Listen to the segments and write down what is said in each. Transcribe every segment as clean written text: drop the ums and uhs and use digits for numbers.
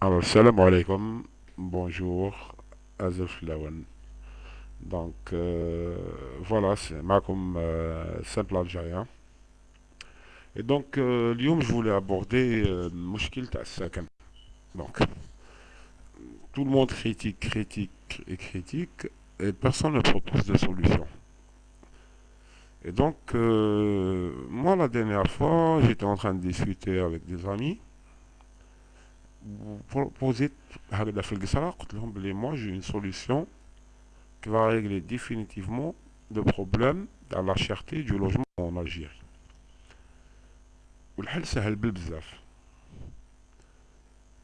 Alors, salam alaikum, bonjour, Azef Lawan. Donc, voilà, c'est Malcolm, simple algérien. Et donc, اليوم, je voulais aborder المشكل تاع السكن. Donc, tout le monde critique, critique et critique, et personne ne propose de solution. Et donc, moi, la dernière fois, j'étais en train de discuter avec des amis, pour poser, هكذا في القصة قلت لهم بلي moi, j'ai une solution qui va régler définitivement le problème de la cherté du logement en Algérie. والحل سهل بالبزاف.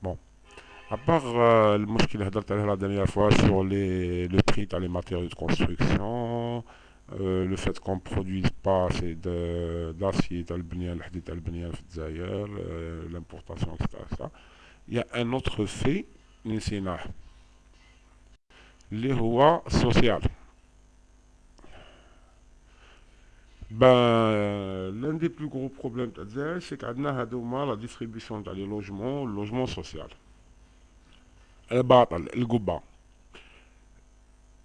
Bon, à part le المشكل اللي هضرت عليه la dernière fois sur le prix dans les matériaux de construction, le fait qu'on ne produise pas assez d'acier تاع البنيان الحديد تاع البنيان في الجزائر, l'importation, etc. Il y a un autre fait نسيناه اللي هو social. Ben, l'un des plus gros problèmes تاع c'est qu'عندنا هادوما la distribution تاع les logements, le logement social. الباطل القبة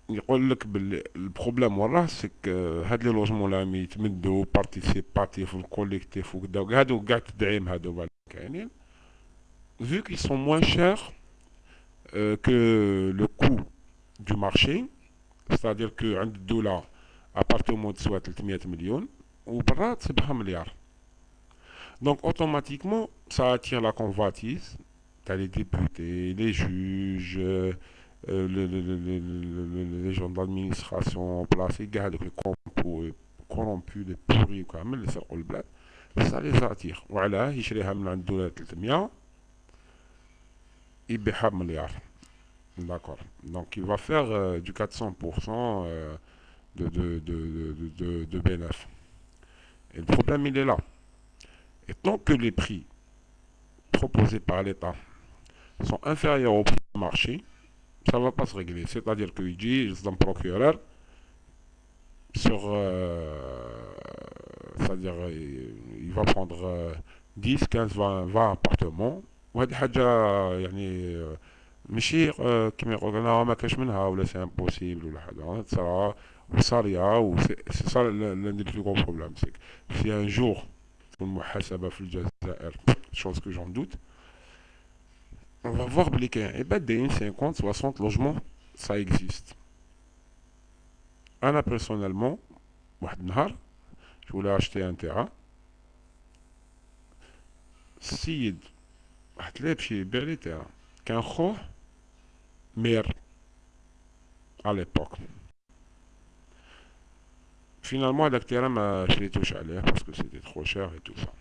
يقول لك البروبليم وراه سك هاد لي لوجمون راهم يتمدوا بارتيسيباتيف والكوليكتيف وكدا هادو كاع التدعيم هادو كاينين vu qu'ils sont moins chers que le coût du marché, c'est-à-dire que عند الدولة appartement تسوى 300 مليون وبرا تصبحها مليار. Donc automatiquement, ça attire la convoitise. T'as les députés, les juges, les gens d'administration placés, gars, les corrompus, les pourris, quoi, mais les سرقوا البلاد. Ça les attire. Voilà, يشريها من عند الدولة 300 يبيعها بمليار. D'accord. Donc il va faire du 400% de bénéfice. Et le problème, il est là. Et tant que les prix proposés par l'État sont inférieurs au prix du marché, ça ne va pas se régler. C'est-à-dire qu'il dit, c'est un procureur, sur, c'est-à-dire il va prendre 10, 15, 20 appartements. وهذه حاجة يعني ماشي كيما يقولوا لنا ما كاش منها ولا سي امبوسيبل ولا حاجة تصرا وصارية سي ça l'un des plus gros problèmes. C'est que si un jour المحاسبة في الجزائر, chose que j'en doute, on va voir بلي كاين عباد دايرين 50 60 logements, ça existe. انا personnellement واحد النهار je voulais acheter un terrain, السيد واحد اللي يمشي يبيع لي terrain كان خوه maire à l'époque. Finalement هذاك التيران ما شريتوش عليه parce que c'était trop cher et tout ça.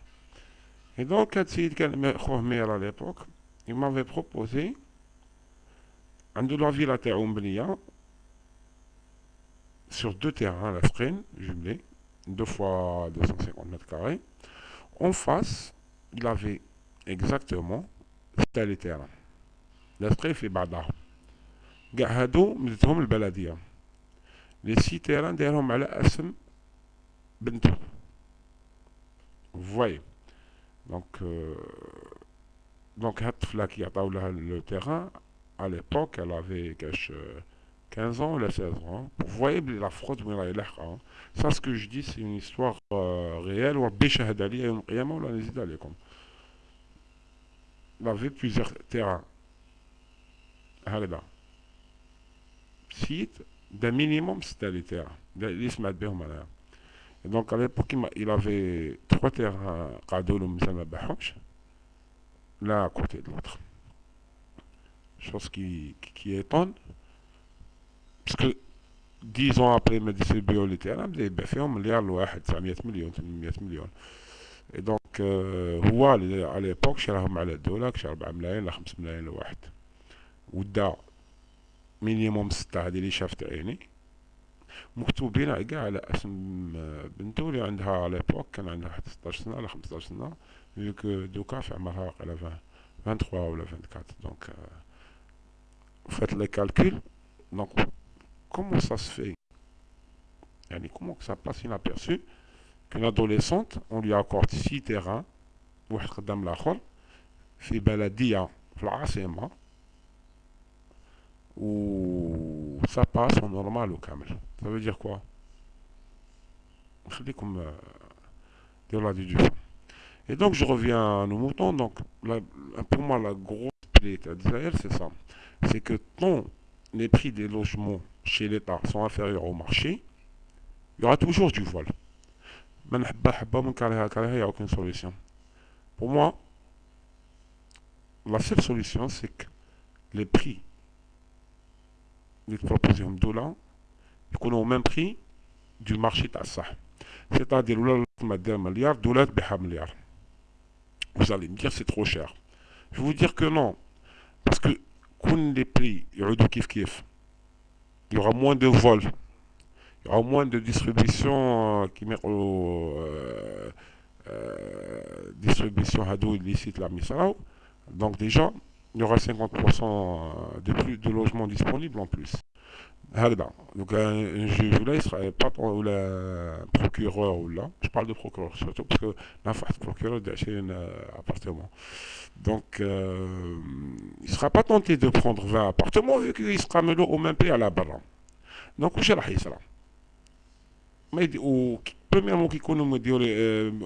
Et donc هاد السيد كان خوه maire à l'époque, il m'avait proposé عنده لا فيلا تاعو مبنية sur deux terrains لاصقين jumelés, 2 fois 250 mètres carrés. En face, il avait exactement tel terrain. لاصقين في بعضها. كاع هادو مدتهم البلدية. لي سي تيران دايرهم على اسم بنته. Vous voyez. Donc هاد الطفلة كي عطاو لها le terrain, à l'époque, elle avait 15 ans ou 16 ans. Vous voyez la fraude وين راهي لاحقة. Ça, ce que je dis, c'est une histoire réelle. وربي شهد عليا يوم القيامة ولا نزيد عليكم. Il avait plusieurs terrains. هكذا. Site d'un minimum, c'était les terrains. اللي سمعت بهم أنا. Et donc à l'époque, il avait 3 terrains قعدوا لهم ما باعهمش, l'un à côté de l'autre. Chose qui étonne, parce que 10 ans après ما distribué les terrains, بدا يبيع فيهم مليار لواحد 900 مليون 800 مليون. Et donc هو على l'époque شراهم على الدولة شرا 4 ملايين ل 5 ملايين لواحد. ودا مينيموم 6 هذه اللي شافت عيني, مكتوبين كاع على اسم بنته اللي عندها على ليبوك كان عندها واحد 16 سنه ولا 15 سنه, فيك دوكا في عمرها واقيلا 23 ولا 24. دونك faites les calculs. Donc comment ça se fait, يعني comment ça passe inaperçu qu'une adolescente on lui accorde 6 terrains واحد قدام الاخر في بلديه في العاصمة و ça passe en normal وكامل. Ça veut dire quoi؟ خليكم ديروا la déduction. Et donc je reviens à nos moutons. Donc pour moi la grosse plaie d'Israël c'est ça. C'est que tant les prix des logements chez l'État sont inférieurs au marché, il y aura toujours du vol. من حبة حبة من كارهها كارهها, il n'y a aucune solution. Pour moi, la seule solution c'est que les prix اللي تبروبوزيهم الدولة يكونوا au même prix du marché تاع الصح. C'est-à-dire ولا ما دير مليار الدولة تبيعها مليار. Vous allez me dire c'est trop cher. Je vais vous dire que non. Parce que quand les prix يعودوا كيف كيف, il y aura moins de vols, il y aura moins de distribution qui met distribution هادو illicite la misrao. Donc déjà il y aura 50% de plus de logements disponibles en plus. هكذا. Donc un juge là il sera pas ou la procureur ou là, je parle de procureur surtout parce que là il procureur d'acheter un appartement. Donc il sera pas tenté de prendre 20 appartements vu qu'il sera mis au même prix à la barre. Donc واش راح يصرى؟ ما يدي premièrement كيكونوا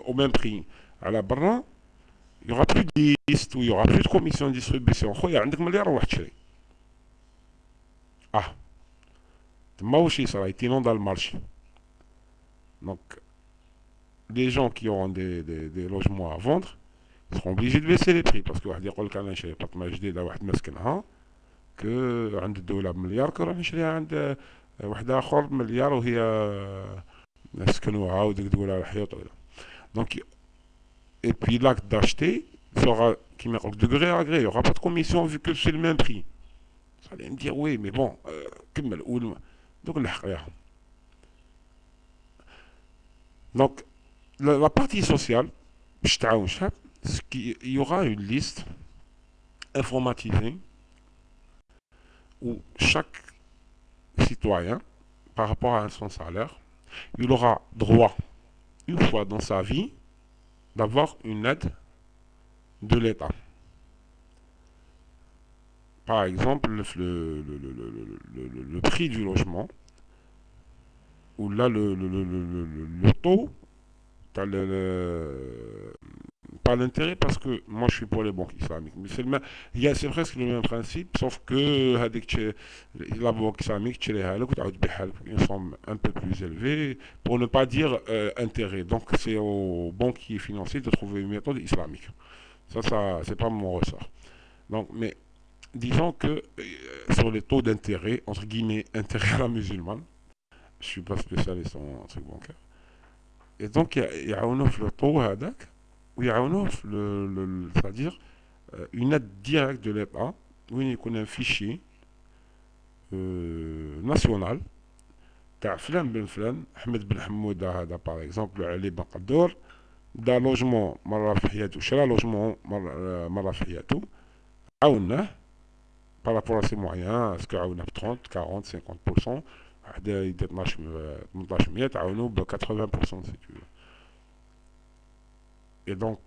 au même prix à la barre, il y aura plus de liste ou il y aura plus de commission de distribution. خويا عندك مليار روح تشري. اه تما واش يصرى يتينون dans le marché. Donc les gens qui auront des logements à vendre seront obligés de baisser les prix parce que واحد يقول لك انا نشري بطمه جديده واحد مسكنها كو عند الدوله بمليار كنروح نشريها عند واحد اخر بمليار وهي نسكنوها وديك تقول على الحيوط ولا. Donc et puis l'acte d'acheter sera qui met de gré à gré, il n'y aura pas de commission vu que c'est le même prix. Vous allez me dire oui mais bon كمل قول. Donc نلحق عليها. Donc la partie sociale باش تعاون الشعب, il y aura une liste informatisée où chaque citoyen, par rapport à son salaire, il aura droit, une fois dans sa vie, d'avoir une aide de l'État. Par exemple, le prix du logement, ou là le taux, pas l'intérêt parce que moi je suis pour les banques islamiques. Mais c'est presque le même principe, sauf que la banque islamique, une somme un peu plus élevée, pour ne pas dire intérêt. Donc c'est aux banquiers financiers de trouver une méthode islamique. Ça c'est pas mon ressort. Donc, mais disons que sur les taux d'intérêt, entre guillemets, intérêt à la musulmane, je suis pas spécialiste en truc bancaire. Et donc il y a un offre le taux هذاك ويعاونوه في c'est-à-dire une aide directe de l'État وين يكون un fichier national تاع فلان بن فلان احمد بن حموده هذا باغ اكزومبل علي بن قدور دا لوجمون مره في حياته شرا لوجمون مره في حياته عاوناه بارابور سي مويان اسكو عاوناه ب 30 40 50% واحد يدير 1800 تعاونوه ب 80% si tu veux. Et donc,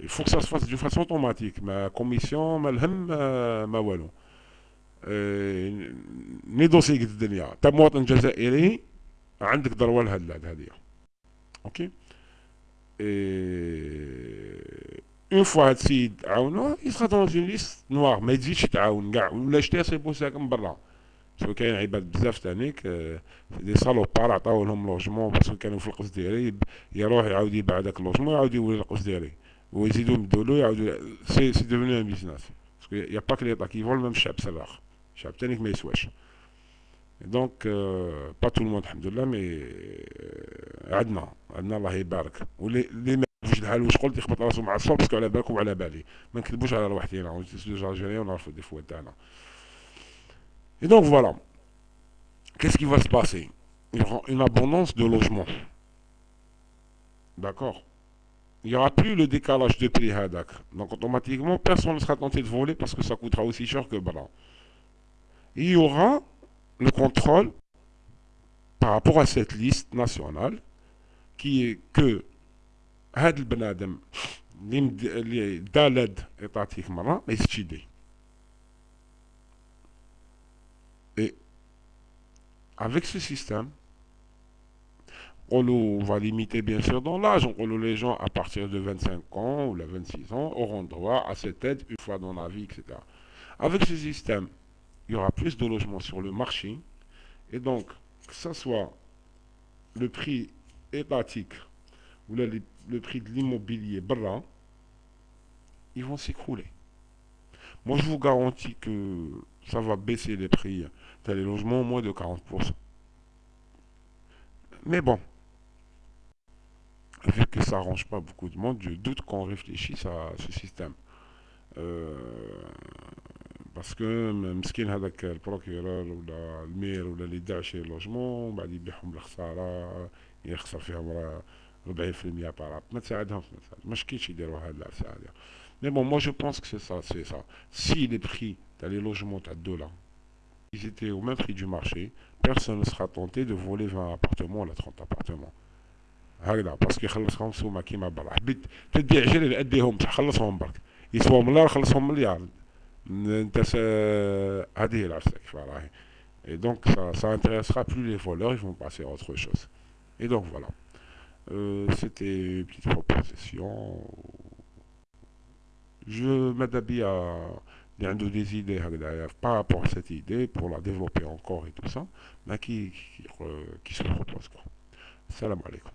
il faut que ça se fasse d'une façon automatique. Ma commission, ma الهم ما والو. نيدوسي قد الدنيا. أنت مواطن جزائري عندك ضروة لهاد هذه. أوكي. Une fois هاد السيد عاونوه, il sera dans une liste noire. ما يتزيدش يتعاون كاع ولا شتي صيبو ساكن برا. سواء كاين عباد بزاف تانيك دي سالوبار عطاو لهم لوجمون باسكو كانوا في القصديري يروح يعاود يباع داك اللوجمون يعاود يولي القصديري ويزيدو يمدولو يعاودو سي ديفوني ان بيزنس باسكو يا با كلي طا كيفول ميم الشعب سراخ الشعب تانيك ما يسواش دونك با تو الموند الحمد لله مي عندنا الله يبارك واللي ما يعرفوش الحال واش قلت يخبط راسو مع الصوت باسكو على بالكم وعلى بالي ما نكذبوش على روحتينا ونجي ونعرفوا دي فوا تاعنا. Et donc voilà, qu'est-ce qui va se passer? Il y aura une abondance de logements. D'accord? Il n'y aura plus le décalage de prix hadak. Donc automatiquement, personne ne sera tenté de voler parce que ça coûtera aussi cher que blanc. Il y aura le contrôle par rapport à cette liste nationale qui est que Had el Benadem, اللي دا لاد يعطيك مرة ما يستشدي. Et avec ce système, on va limiter bien sûr dans l'âge. Les gens à partir de 25 ans ou 26 ans auront droit à cette aide une fois dans la vie, etc. Avec ce système, il y aura plus de logements sur le marché. Et donc, que ce soit le prix étatique ou le prix de l'immobilier bras, ils vont s'écrouler. Moi, je vous garantis que ça va baisser les prix dans les logements au moins de 40%. Mais bon, vu que ça arrange pas beaucoup de monde, je doute qu'on réfléchisse à ce système. Euh, parce que مسكين هذاك البروكيرور ولا المير ولا اللي داع شي لوجمون بعد يبيعهم لخساره يخسر فيهم راه 40% باراب ما تساعدهمش ما تساعد ما شكيتش يديروا هاد العرسه هذه. Mais bon, moi je pense que c'est ça. Si les prix dans les logements à $, ils étaient au même prix du marché, personne ne sera tenté de voler 20 appartements ou 30 appartements. هكذا باسكو يخلصهم سوما كيما برا حبيت تدي عجل اديهم تخلصهم برك يسوى مليار خلصهم مليار انت هذه هي العرسه كيف راهي. Et donc ça intéressera plus les voleurs, ils vont passer à autre chose. Et donc voilà. C'était une petite proposition. Je m'adapte à des idées par rapport à cette idée pour la développer encore et tout ça, mais qui se propose quoi. Salam alaikum.